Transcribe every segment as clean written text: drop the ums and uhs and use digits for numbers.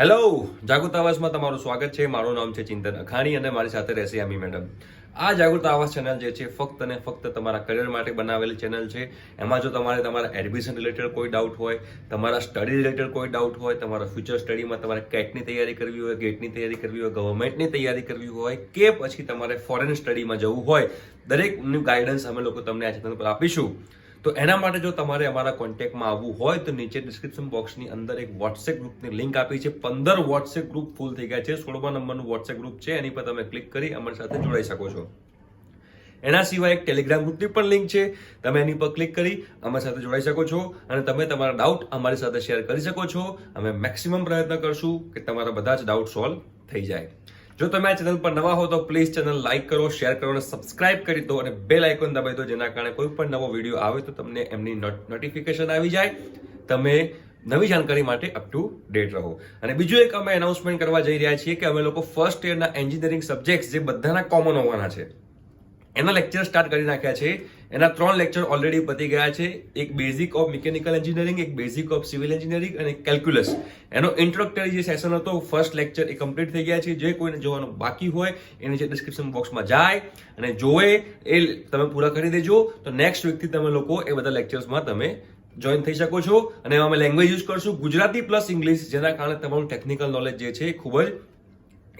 Hello, જાગૃત આવાસમાં તમારું સ્વાગત છે. મારું નામ છે ચિંતન અખાણી અને મારી સાથે રહેશે આમી મેડમ. આ જાગૃત આવાસ ચેનલ જે છે ફક્ત અને ફક્ત તમારા કરિયર માટે બનાવેલી ચેનલ છે. એમાં જો તમારા એડમિશન રિલેટેડ કોઈ ડાઉટ હોય, તમારા સ્ટડી રિલેટેડ કોઈ ડાઉટ હોય, તમારા ફ્યુચર સ્ટડીમાં તમારે કેટની તૈયારી કરવી હોય, ગેટની તૈયારી કરવી હોય, ગવર્મેન્ટની તૈયારી કરવી હોય કે પછી તમારે ફોરેન સ્ટડીમાં જવું હોય, દરેકનું ગાઈડન્સ અમે લોકો તમને આ ચેનલ પર આપીશું. તો એના માટે જો તમારે અમારા કોન્ટેક્ટમાં આવવું હોય તો નીચે ડિસ્ક્રિપ્શન બોક્સની અંદર એક વોટ્સએપ ગ્રુપની લિંક આપી છે. 15 વોટ્સએપ ગ્રુપ ફૂલ થઈ ગયા છે. 16મા નંબરનું વોટ્સએપ ગ્રુપ છે, એની પર તમે ક્લિક કરી અમારી સાથે જોડાઈ શકો છો. એના સિવાય એક ટેલિગ્રામ ગ્રુપની પણ લિંક છે, તમે એની પર ક્લિક કરી અમારી સાથે જોડાઈ શકો છો અને તમે તમારા ડાઉટ અમારી સાથે શેર કરી શકો છો. અમે મેક્સિમમ પ્રયત્ન કરશું કે તમારા બધા જ ડાઉટ સોલ્વ થઈ જાય. જો તમે આ ચેનલ પર નવા હો તો પ્લીઝ ચેનલ લાઈક કરો, શેર કરો અને સબસ્ક્રાઇબ કરી દો અને બેલ આઇકોન દબાવી દો, જેના કારણે કોઈ પણ નવો વિડીયો આવે તો તમને એમની નોટિફિકેશન આવી જાય. તમે નવી જાણકારી માટે અપ ટુ ડેટ રહો. અને બીજું એક અમે એનાઉન્સમેન્ટ કરવા જઈ રહ્યા છીએ કે અમે લોકો ફર્સ્ટ યરના એન્જિનિયરિંગ સબ્જેક્ટ જે બધાના કોમન હોવાના છે એના લેક્ચર સ્ટાર્ટ કરી નાખ્યા છે. એના 3 લેક્ચર ઓલરેડી પતી ગયા છે. એક બેઝિક ઓફ મિકેનિકલ એન્જિનિયરિંગ, એક બેઝિક ઓફ સિવિલ એન્જિનિયરિંગ અને કેલ્ક્યુલસ. એનો ઇન્ટ્રોડક્ટરી જે સેશન હતો ફર્સ્ટ લેક્ચર એ કમ્પ્લીટ થઈ ગયા છે. જે કોઈને જોવાનું બાકી હોય એ નીચે ડિસ્ક્રિપ્શન બોક્સમાં જાય અને જોવે એ તમે પૂરા કરી દેજો. તો નેક્સ્ટ વીકથી તમે લોકો એ બધા લેક્ચર્સમાં તમે જોઈન થઈ શકો છો. અને એમાં અમે લેંગ્વેજ યુઝ કરશું ગુજરાતી પ્લસ ઇંગ્લિશ, જેના કારણે તમારું ટેકનિકલ નોલેજ જે છે એ ખૂબ જ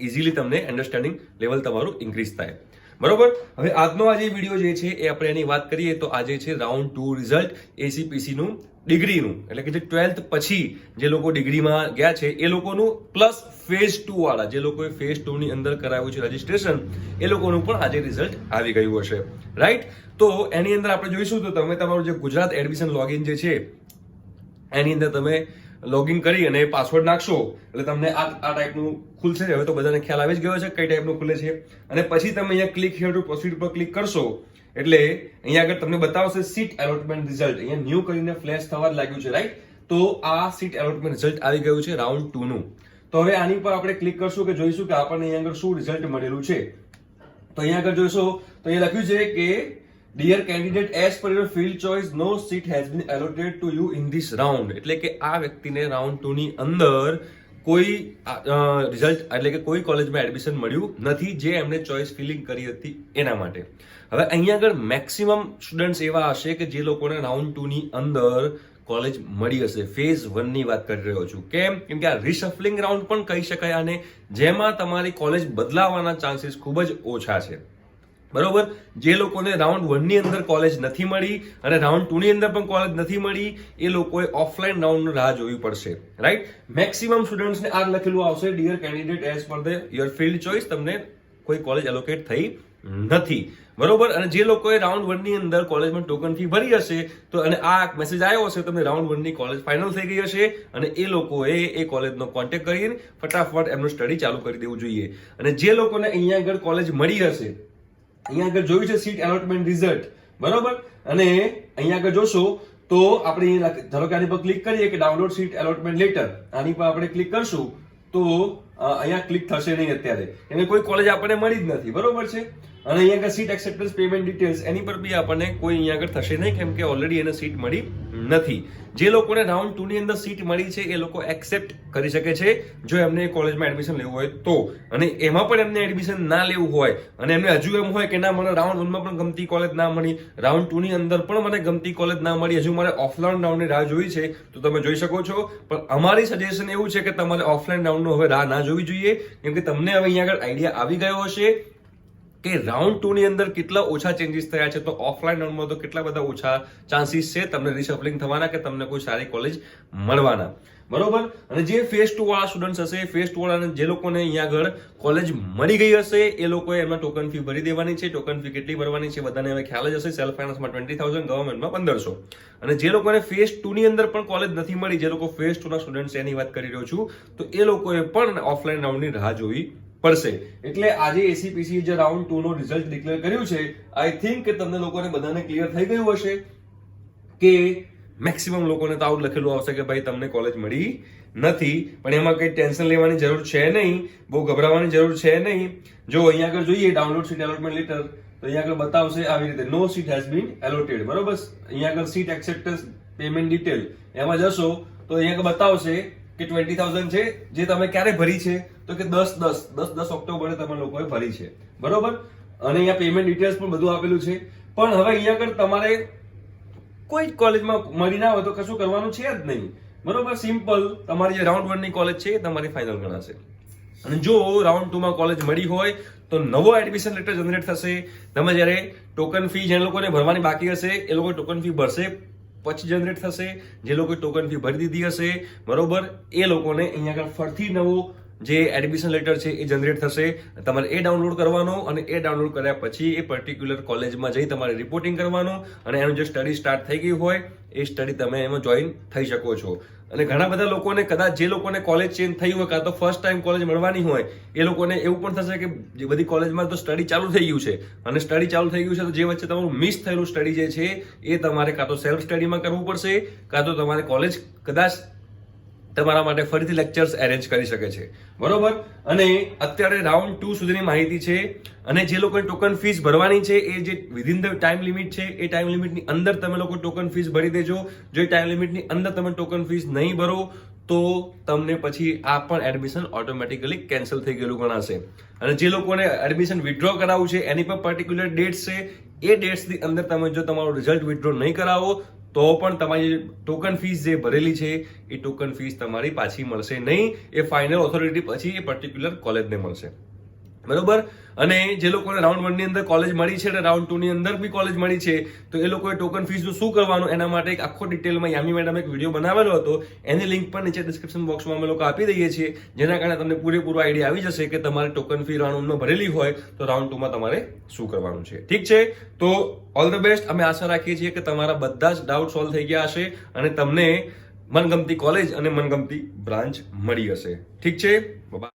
ઇઝીલી તમને અન્ડરસ્ટેન્ડિંગ લેવલ તમારું ઇન્ક્રીઝ થાય. બરોબર. હવે આજનો આ જે વિડીયો જે છે એ આપણે એની વાત કરીએ તો આજે છે રાઉન્ડ 2 રિઝલ્ટ એસીપીસી નું ડિગ્રીનું, એટલે કે જે 12th પછી જે લોકો ડિગ્રીમાં ગયા છે એ લોકોનું પ્લસ ફેઝ 2 વાળા જે લોકોએ ફેઝ 2 ની અંદર કરાવ્યું છે રજીસ્ટ્રેશન, એ લોકોનું પણ આજે રિઝલ્ટ આવી ગયું હશે. રાઈટ. તો એની અંદર આપણે જોઈશું તો તમે તમારું જે ગુજરાત એડમિશન લોગિન જે છે એની અંદર તમે લોગિન કરી અને પાસવર્ડ નાખશો એટલે તમને આ ટાઈપનું ખુલશે. હવે તો બધાને ખ્યાલ આવી જ ગયો છે કઈ ટાઈપનું ખુલે છે. અને પછી તમે અહીંયા ક્લિક હિયર ટુ પ્રોસીડ પર ક્લિક કરશો એટલે અહીંયા આગળ તમને બતાવશે સીટ એલોટમેન્ટ રિઝલ્ટ. અહીંયા ન્યૂ કરીને ફ્લેશ થવા જ લાગ્યું છે. રાઈટ. તો આ સીટ એલોટમેન્ટ રિઝલ્ટ આવી ગયું છે રાઉન્ડ 2 નું. તો હવે આની પર આપણે ક્લિક કરશું કે જોઈશું કે આપણને અહીંયા આગળ શું રિઝલ્ટ મળેલું છે. તો અહીંયા આગળ જોઈશો તો અહીંયા લખ્યું છે કે Dear candidate, as per your field choice, no seat has been allocated to you in this round. એટલે કે આ વ્યક્તિને રાઉન્ડ 2 ની અંદર કોઈ રિઝલ્ટ એટલે કે કોઈ કોલેજમાં એડમિશન મળ્યું નથી જે એમને ચોઇસ ફિલિંગ કરી હતી એના માટે. હવે અહીંયા આગળ મેક્સિમમ સ્ટુડન્ટ્સ એવા હશે કે જે લોકોને રાઉન્ડ 2 ની અંદર કોલેજ મળી હશે. ફેઝ 1 ની વાત કરી રહ્યો છું. કેમ કે આ રિશફલિંગ રાઉન્ડ પણ કહી શકાય આને, જેમાં તમારી કોલેજ બદલાવાના ચાન્સીસ ખૂબ જ ઓછા છે. બરોબર. જે લોકોને રાઉન્ડ 1 ની અંદર કોલેજ નથી મળી અને રાઉન્ડ 2 ની અંદર પણ કોલેજ નથી મળી એ લોકોએ ઓફલાઈન રાઉન્ડ રાહ જોવી પડશે. રાઈટ. મેક્સિમમ સ્ટુડન્ટ્સને આ લખેલું આવશે dear candidate as per the your field choice, તમને કોઈ કોલેજ એલોકેટ થઈ નથી. બરોબર. અને જે લોકોએ રાઉન્ડ 1 ની અંદર કોલેજમાં ટોકન ફી ભરી હશે તો અને આ મેસેજ આવ્યો હશે તમને રાઉન્ડ 1 ની કોલેજ ફાઇનલ થઈ ગઈ હશે અને એ લોકોએ એ કોલેજનો કોન્ટેક્ટ કરીને ફટાફટ એમનું સ્ટડી ચાલુ કરી દેવું જોઈએ. અને જે લોકોને અહીંયા આગળ કોલેજ મળી હશે, અહીંયા આગળ જોયું છે સીટ એલોટમેન્ટ રિઝલ્ટ. બરોબર. અને અહીંયા આગળ જોશો તો આપણે ધારો કે આની પર ક્લિક કરીએ કે ડાઉનલોડ સીટ એલોટમેન્ટ લેટર, આની પર આપણે ક્લિક કરશું તો અહીંયા ક્લિક થશે નહીં અત્યારે, કેમ કે કોઈ કોલેજ આપણને મળી જ નથી. બરોબર છે. અને અહીંયા આગળ સીટ એક્સેપ્ટન્સ પેમેન્ટ ડિટેલ્સ એની પર બી આપણને કોઈ અહીંયા આગળ થશે નહીં, કેમ કે ઓલરેડી એને સીટ મળી નથી. જે લોકોને રાઉન્ડ 2 ની અંદર સીટ મળી છે એ લોકો એક્સેપ્ટ કરી શકે છે જો એમને કોલેજમાં એડમિશન લેવું હોય તો. અને એમાં પણ એમને એડમિશન ના લેવું હોય અને એમને હજુ એમ હોય કે ના મને રાઉન્ડ 1 માં પણ ગમતી કોલેજ ના મળી, રાઉન્ડ 2 ની અંદર પણ મને ગમતી કોલેજ ના મળી, હજુ મારે ઓફલાઈન રાઉન્ડની રાહ જોઈ છે તો તમે જોઈ શકો છો. પણ અમારી સજેશન એવું છે કે તમારે ઓફલાઈન રાઉન્ડનો હવે રાહ ના જોવી જોઈએ, કેમ કે તમને હવે અહીંયા આગળ આઈડિયા આવી ગયો હશે કે રાઉન્ડ 2 ની અંદર કેટલા ઓછા ચેન્જીસ થયા છે, તો ઓફલાઈન રાઉન્ડમાં તો કેટલા બધા ઓછા ચાન્સીસ છે તમને રિશફલિંગ થવાના કે તમને કોઈ સારી કોલેજ મળવાના. બરોબર. અને જે ફેઝ 2 વાળા સ્ટુડન્ટ હશે, ફેઝ 2 વાળાને જે લોકોને અહીંયા આગળ કોલેજ મળી ગઈ હશે એ લોકોએ એમાં ટોકન ફી ભરી દેવાની છે. ટોકન ફી કેટલી ભરવાની છે બધાને હવે ખ્યાલ જ હશે. સેલ્ફ ફાઇનાન્સમાં 20,000, ગવર્મેન્ટમાં 1500. અને જે લોકોને ફેઝ 2 ની અંદર પણ કોલેજ નથી મળી, જે લોકો ફેઝ 2 ના સ્ટુડન્ટ એની વાત કરી રહ્યો છું, તો એ લોકોએ પણ ઓફલાઈન રાઉન્ડની રાહ જોવી પડશે. એટલે આજે એસીપીસી જે રાઉન્ડ 2 નો રિઝલ્ટ ડિક્લેર કર્યું છે, આઈ થિંક કે તમને લોકોને બધાને ક્લિયર થઈ ગયું હશે કે મેક્સિમમ લોકોને તો આવું લખેલું આવશે કે ભાઈ તમને કોલેજ મળી નથી. પણ એમાં કઈ ટેન્શન લેવાની જરૂર છે નહીં, બહુ ગભરાવાની જરૂર છે નહીં. જો અહીંયા આગળ જોઈએ ડાઉનલોડ સીટ એલોટમેન્ટ લેટર તો અહીંયા આગળ બતાવશે આવી રીતે નો સીટ હેઝ બીન એલોટેડ. બરોબર. અહીંયા આગળ સીટ એક્સેપ્ટન્સ પેમેન્ટ ડિટેલ એમાં જશો તો અહીંયા આગળ બતાવશે કે 20,000 છે જે તમે ક્યારે ભરી છે તો કે 10 ઓક્ટોબરે તમે લોકોએ ભરી છે, બરોબર. અને અહીંયા પેમેન્ટ ડિટેલ્સ પણ બધું આપેલું છે. પણ હવે અહીંયા આગળ તમારે કોઈ જ કોલેજમાં મળી ના હોય તો કશું કરવાનું છે જ નહીં, બરોબર. સિમ્પલ તમારી જે રાઉન્ડ 1 ની કોલેજ છે એ તમારી ફાઇનલ ગણાશે. અને જો રાઉન્ડ 2 માં કોલેજ મળી હોય તો નવો એડમિશન લેટર જનરેટ થશે. તમે જ્યારે ટોકન ફી જે લોકોને ભરવાની બાકી હશે એ લોકો ટોકન ફી ભરશે પછી જનરેટ થશે. જે લોકો ટોકન ફી ભરી દીધી હશે, બરોબર, એ લોકોને અહીંયા આગળ ફરીથી નવો જે એડમિશન લેટર છે એ જનરેટ થશે. તમારે એ ડાઉનલોડ કરવાનો અને એ ડાઉનલોડ કર્યા પછી એ પર્ટિક્યુલર કોલેજમાં જઈ તમારે રિપોર્ટિંગ કરવાનું અને એનું જે સ્ટડી સ્ટાર્ટ થઈ ગઈ હોય એ સ્ટડી તમે એમાં જોઈન થઈ શકો છો. અને ઘણા બધા લોકોને કદાચ જે લોકોને કોલેજ ચેન્જ થઈ હોય કાં તો ફર્સ્ટ ટાઈમ કોલેજ મળવાની હોય એ લોકોને એવું પણ થશે કે જે બધી કોલેજમાં તો સ્ટડી ચાલુ થઈ ગયું છે અને સ્ટડી ચાલુ થઈ ગયું છે તો જે વચ્ચે તમારું મિસ થયેલું સ્ટડી જે છે એ તમારે કાં તો સેલ્ફ સ્ટડીમાં કરવું પડશે કાં તો તમારે કોલેજ કદાચ તમારા માટે ફરીથી લેક્ચર્સ એરેન્જ કરી શકે છે, બરોબર. અને અત્યારે રાઉન્ડ 2 સુધીની માહિતી છે અને જે લોકોને ટોકન ફીસ ભરવાની છે એ જે વિધિન ધ ટાઈમ લિમિટ છે એ ટાઈમ લિમિટની અંદર તમે લોકો ટોકન ફીસ ભરી દેજો. જો એ ટાઈમ લિમિટની અંદર તમે ટોકન ફીસ નહીં ભરો તો તમને પછી આ પણ એડમિશન ઓટોમેટિકલી કેન્સલ થઈ ગયેલું ગણાશે. અને જે લોકોને એડમિશન વિથડ્રો કરાવવું છે એની પર પર્ટિક્યુલર ડેટ્સ છે. એ ડેટ્સની અંદર તમે જો તમારું રિઝલ્ટ વિથડ્રો નહીં કરાવો તો પણ તમારી ટોકન ફીસ જે ભરેલી છે એ ટોકન ફીસ તમારી પાછી મળશે નહીં. એ ફાઇનલ ઓથોરિટી પછી એ પર્ટિક્યુલર કોલેજને મળશે, બરોબર. અને જે લોકોને રાઉન્ડ 1 ની અંદર કોલેજ મળી છે અને રાઉન્ડ 2 ની અંદર બી કોલેજ મળી છે તો એ લોકોએ ટોકન ફીસનું શું કરવાનું એના માટે એક આખો ડિટેલમાં યામી મેડમ એક વિડીયો બનાવેલો હતો. એની લિંક પણ નીચે ડિસ્ક્રિપ્શન બોક્સમાં અમે લોકો આપી દઈએ છીએ, જેના કારણે તમને પૂરેપૂરો આઈડિયા આવી જશે કે તમારે ટોકન ફી રાઉન્ડ 1 ભરેલી હોય તો રાઉન્ડ 2 માં તમારે શું કરવાનું છે. ઠીક છે, તો ઓલ ધ બેસ્ટ. અમે આશા રાખીએ છીએ કે તમારા બધા જ ડાઉટ સોલ્વ થઈ ગયા હશે અને તમને મનગમતી કોલેજ અને મનગમતી બ્રાન્ચ મળી હશે. ઠીક છે, બાય.